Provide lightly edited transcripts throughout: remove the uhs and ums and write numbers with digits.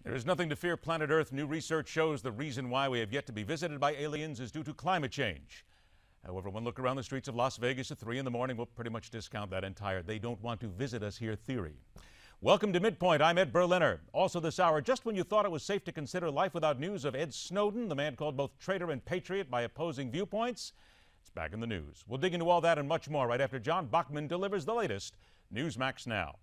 There is nothing to fear, planet Earth. New research shows the reason why we have yet to be visited by aliens is due to climate change. However, one look around the streets of Las Vegas at 3 in the morning will pretty much discount that entire "they don't want to visit us here" theory. Welcome to Midpoint. I'm Ed Berliner. Also this hour, just when you thought it was safe to consider life without news of Ed Snowden, the man called both traitor and patriot by opposing viewpoints, it's back in the news. We'll dig into all that and much more right after John Bachman delivers the latest Newsmax Now.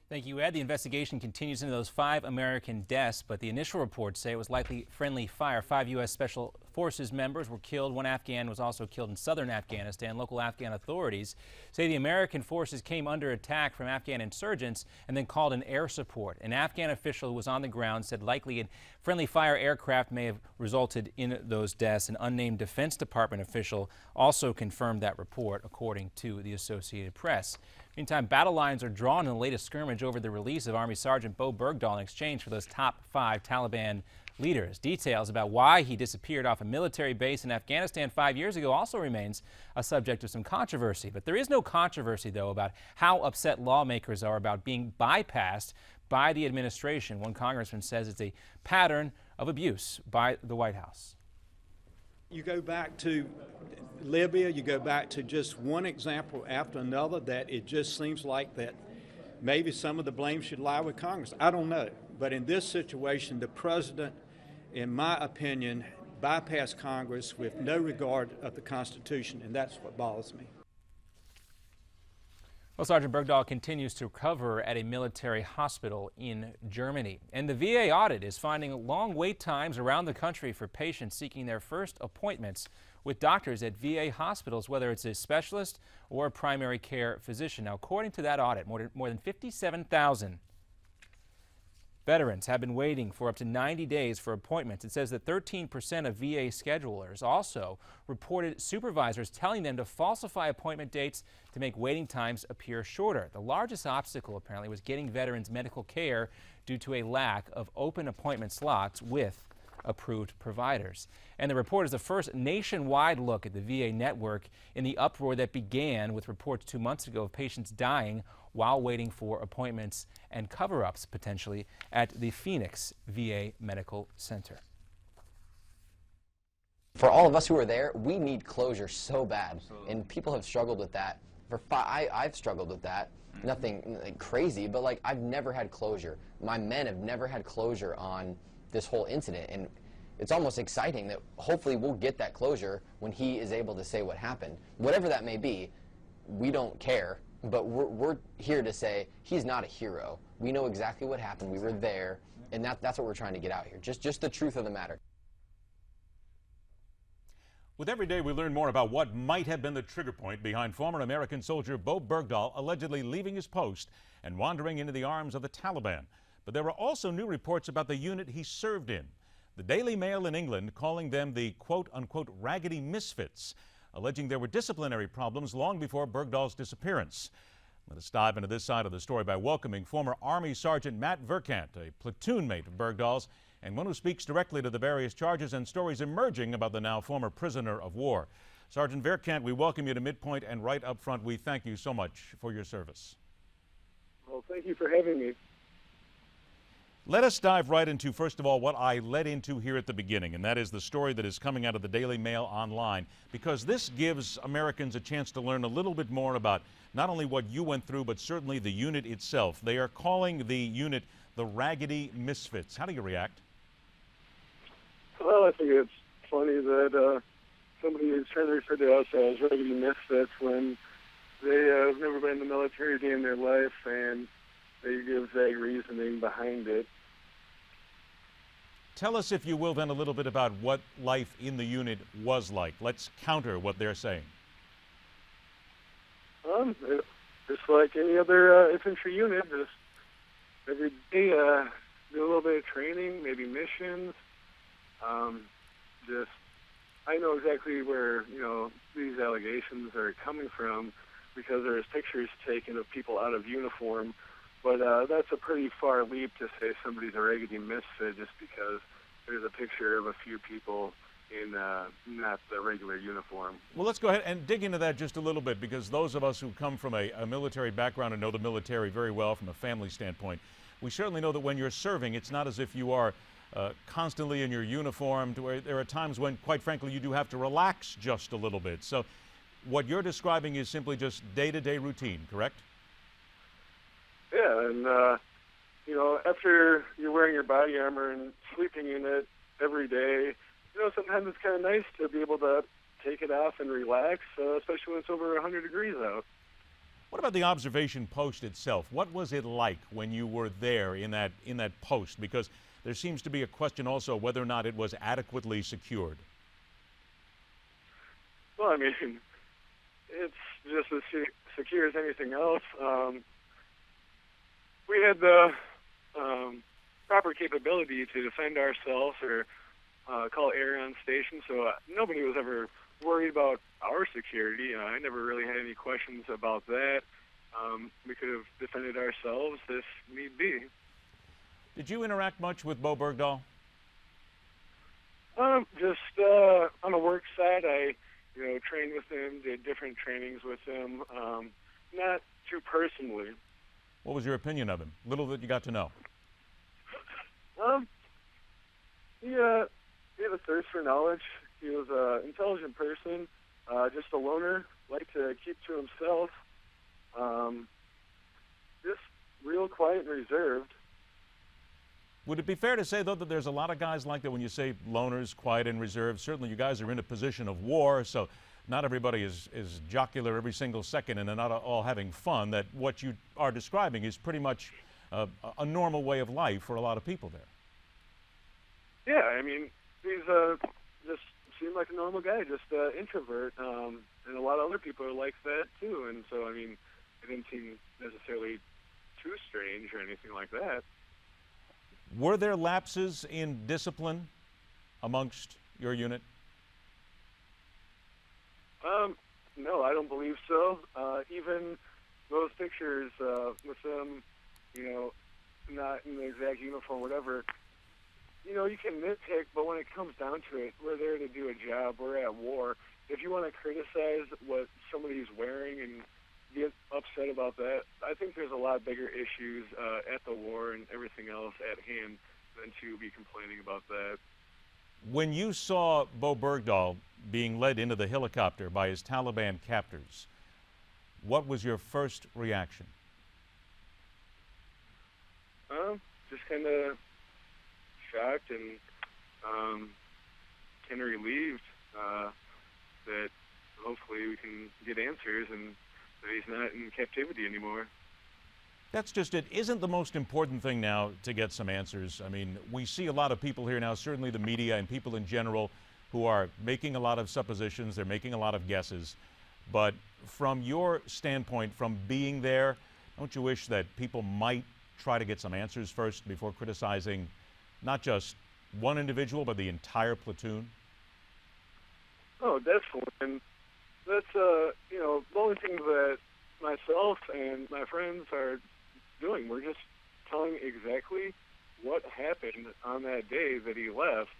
Thank you, Ed. The investigation continues into those 5 American deaths, but the initial reports say it was likely friendly fire. 5 U.S. Special Forces members were killed. 1 Afghan was also killed in southern Afghanistan. Local Afghan authorities say the American forces came under attack from Afghan insurgents and then called in air support. An Afghan official who was on the ground said likely a friendly fire aircraft may have resulted in those deaths. An unnamed Defense Department official also confirmed that report, according to the Associated Press. Meantime, battle lines are drawn in the latest skirmish over the release of Army Sergeant Bergdahl in exchange for those top 5 Taliban leaders. Details about why he disappeared off a military base in Afghanistan 5 years ago also remains a subject of some controversy. But there is no controversy, though, about how upset lawmakers are about being bypassed by the administration. One congressman says it's a pattern of abuse by the White House. You go back to Libya, you go back to just one example after another that it just seems like that maybe some of the blame should lie with Congress. I don't know. But in this situation, the president, in my opinion, bypassed Congress with no regard of the Constitution, and that's what bothers me. Well, Sergeant Bergdahl continues to recover at a military hospital in Germany. And the VA audit is finding long wait times around the country for patients seeking their first appointments with doctors at VA hospitals, whether it's a specialist or a primary care physician. Now, according to that audit, more than 57,000 veterans have been waiting for up to 90 days for appointments. It says that 13% of VA schedulers also reported supervisors telling them to falsify appointment dates to make waiting times appear shorter. The largest obstacle, apparently, was getting veterans medical care due to a lack of open appointment slots with approved providers. And the report is the first nationwide look at the VA network in the uproar that began with reports 2 months ago of patients dying while waiting for appointments and cover-ups potentially at the Phoenix VA Medical Center. For all of us who are there, we need closure so bad. Absolutely. And people have struggled with that. I've struggled with that. Nothing like crazy, but like I've never had closure. My men have never had closure on this whole incident, and it's almost exciting that hopefully we'll get that closure when he is able to say what happened. Whatever that may be, we don't care, but we're here to say he's not a hero. We know exactly what happened. We were there, and that's what we're trying to get out here. Just the truth of the matter. With every day, we learn more about what might have been the trigger point behind former American soldier Bergdahl allegedly leaving his post and wandering into the arms of the Taliban. But there were also new reports about the unit he served in. The Daily Mail in England calling them the quote-unquote raggedy misfits, alleging there were disciplinary problems long before Bergdahl's disappearance. Let us dive into this side of the story by welcoming former Army Sergeant Matt Vierkant, a platoon mate of Bergdahl's, and one who speaks directly to the various charges and stories emerging about the now former prisoner of war. Sergeant Vierkant, we welcome you to Midpoint, and right up front, we thank you so much for your service. Well, thank you for having me. Let us dive right into, first of all, what I led into here at the beginning, and that is the story that is coming out of the Daily Mail online, because this gives Americans a chance to learn a little bit more about not only what you went through, but certainly the unit itself. They are calling the unit the Raggedy Misfits. How do you react? Well, I think it's funny that somebody is trying to refer to us as Raggedy Misfits when they have never been in the military a day in their life, and they give vague reasoning behind it. Tell us, if you will, then a little bit about what life in the unit was like. Let's counter what they're saying. Just like any other infantry unit, just every day do a little bit of training, maybe missions. I know exactly where these allegations are coming from because there's pictures taken of people out of uniform. But that's a pretty far leap to say somebody's a raggedy misfit just because there's a picture of a few people in not the regular uniform. Well, let's go ahead and dig into that just a little bit, because those of us who come from a military background and know the military very well from a family standpoint, we certainly know that when you're serving, it's not as if you are constantly in your uniform, to where there are times when, quite frankly, you do have to relax just a little bit. So what you're describing is simply just day-to-day routine, correct? Yeah, and you know, after you're wearing your body armor and sleeping in it every day, you know, sometimes it's kind of nice to be able to take it off and relax, especially when it's over 100 degrees out. What about the observation post itself? What was it like when you were there in that post? Because there seems to be a question also whether or not it was adequately secured. Well, I mean, it's just as secure as anything else. We had the proper capability to defend ourselves or call air on station, so nobody was ever worried about our security. I never really had any questions about that. We could have defended ourselves if need be. Did you interact much with Bo Bergdahl? Just on the work side, I trained with him, did different trainings with him, not too personally. What was your opinion of him? Little that you got to know. He had a thirst for knowledge. He was an intelligent person, just a loner, liked to keep to himself, just real quiet and reserved. Would it be fair to say, though, that there's a lot of guys like that when you say loners, quiet and reserved? Certainly you guys are in a position of war, so not everybody is jocular every single second and they're not all having fun, that what you are describing is pretty much a normal way of life for a lot of people there. Yeah, I mean, he's just seemed like a normal guy, just an introvert, and a lot of other people are like that too, and so, I mean, it didn't seem necessarily too strange or anything like that. Were there lapses in discipline amongst your unit? No, I don't believe so. Even those pictures with them, not in the exact uniform, whatever, you can nitpick, but when it comes down to it, we're there to do a job. We're at war. If you want to criticize what somebody's wearing and get upset about that, I think there's a lot bigger issues at the war and everything else at hand than to be complaining about that. When you saw Bo Bergdahl being led into the helicopter by his Taliban captors, what was your first reaction? Just kind of shocked and kind of relieved that hopefully we can get answers and that he's not in captivity anymore. That's just it. Isn't the most important thing now to get some answers? I mean, we see a lot of people here now, certainly the media and people in general, who are making a lot of suppositions, they're making a lot of guesses. But from your standpoint, from being there, don't you wish that people might try to get some answers first before criticizing not just one individual, but the entire platoon? Oh, definitely. And that's, the only thing that myself and my friends are doing. We're just telling exactly what happened on that day that he left.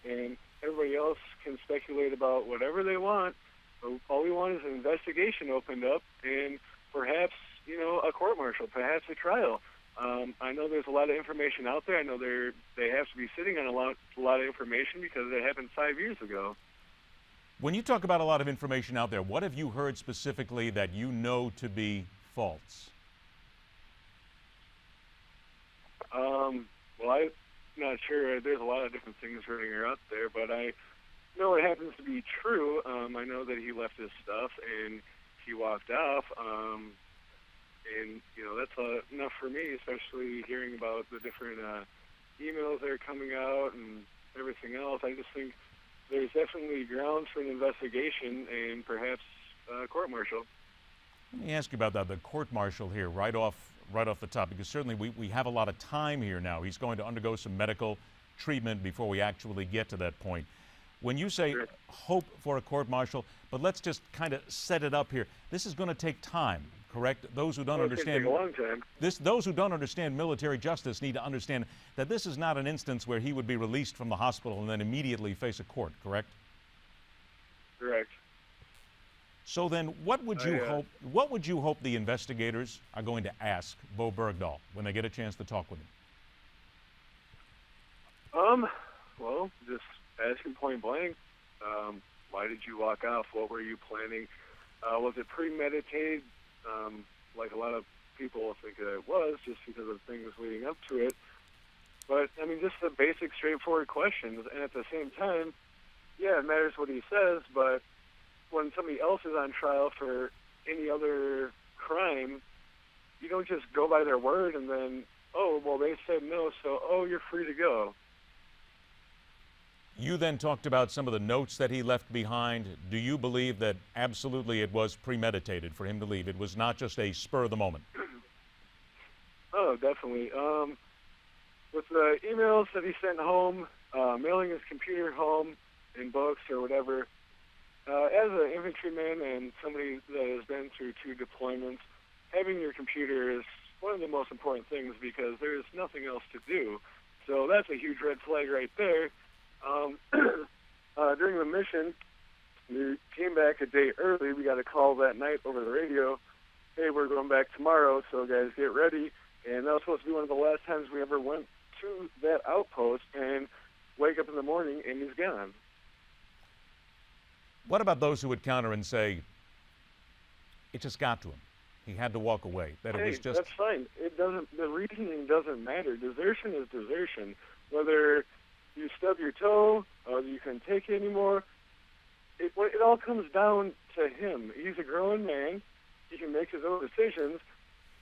And everybody else can speculate about whatever they want. All we want is an investigation opened up and perhaps, a court-martial, perhaps a trial. I know there's a lot of information out there. I know they have to be sitting on a lot of information because it happened 5 years ago. When you talk about a lot of information out there, what have you heard specifically that you know to be false? Well, I'm not sure. There's a lot of different things running out there, but I know it happens to be true. I know that he left his stuff and he walked off. And, that's enough for me, especially hearing about the different emails that are coming out and everything else. I just think there's definitely grounds for an investigation and perhaps a court-martial. Let me ask you about that, the court-martial here, right off the top, because certainly we have a lot of time here now. He's going to undergo some medical treatment before we actually get to that point. When you say hope for a court-martial, but let's just kind of set it up here. This is going to take time. correct? Those who don't Well, it's understand gonna take a long time. those who don't understand military justice need to understand that this is not an instance where he would be released from the hospital and then immediately face a court, correct? Correct. So then, what would you hope the investigators are going to ask Bo Bergdahl when they get a chance to talk with him? Well, just ask him point blank. Why did you walk off? What were you planning? Was it premeditated? Like a lot of people think that it was, just because of things leading up to it. But, I mean, just the basic, straightforward questions. And at the same time, yeah, it matters what he says, but when somebody else is on trial for any other crime, you don't just go by their word and then, oh, well, they said no, so, oh, you're free to go. You then talked about some of the notes that he left behind. Do you believe that absolutely it was premeditated for him to leave? It was not just a spur of the moment? Oh, definitely. With the emails that he sent home, mailing his computer home and books or whatever, as an infantryman and somebody that has been through 2 deployments, having your computer is one of the most important things because there's nothing else to do. So that's a huge red flag right there. During the mission, we came back a day early. We got a call that night over the radio. Hey, we're going back tomorrow, so guys, get ready. And that was supposed to be one of the last times we ever went to that outpost, and wake up in the morning and he's gone. What about those who would counter and say, it just got to him? He had to walk away. That it was just... That's fine. It doesn't. The reasoning doesn't matter. Desertion is desertion. Whether you stub your toe or you couldn't take it anymore, it all comes down to him. He's a grown man. He can make his own decisions.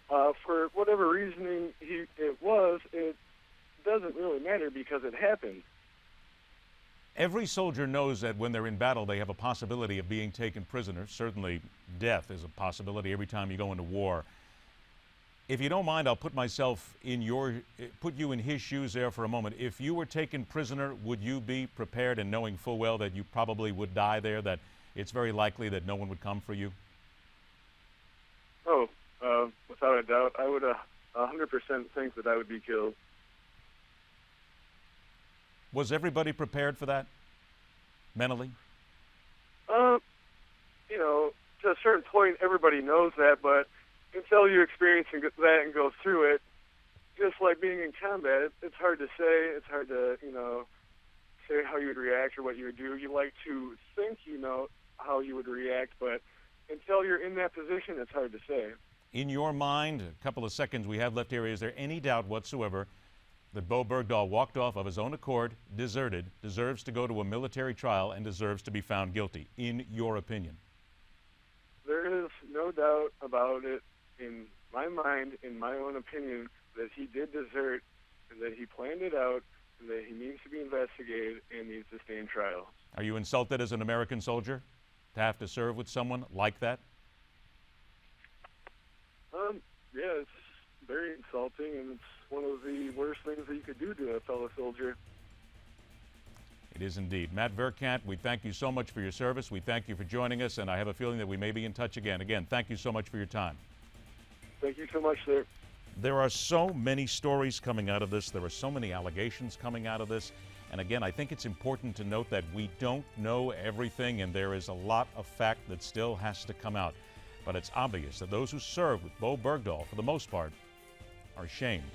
For whatever reasoning it doesn't really matter because it happened. Every soldier knows that when they're in battle, they have a possibility of being taken prisoner. Certainly, death is a possibility every time you go into war. If you don't mind, I'll put you in his shoes there for a moment. If you were taken prisoner, would you be prepared and knowing full well that you probably would die there, that it's very likely that no one would come for you? Oh, without a doubt, I would 100% think that I would be killed. Was everybody prepared for that, mentally? To a certain point, everybody knows that, but until you experience that and go through it, just like being in combat, it's hard to say. It's hard to, say how you would react or what you would do. You like to think you know how you would react, but until you're in that position, it's hard to say. In your mind, a couple of seconds we have left here, is there any doubt whatsoever that Bo Bergdahl walked off of his own accord, deserted, deserves to go to a military trial, and deserves to be found guilty, in your opinion? There is no doubt about it in my mind, in my own opinion, that he did desert and that he planned it out and that he needs to be investigated and needs to stay in trial. Are you insulted as an American soldier to have to serve with someone like that? Yeah, it's very insulting, and it's one of the worst things that you could do to a fellow soldier. It is indeed. Matt Vierkant, we thank you so much for your service. We thank you for joining us, and I have a feeling that we may be in touch again. Again, thank you so much for your time. Thank you so much, sir. There are so many stories coming out of this. There are so many allegations coming out of this. And again, I think it's important to note that we don't know everything, and there is a lot of fact that still has to come out. But it's obvious that those who served with Bo Bergdahl, for the most part, are ashamed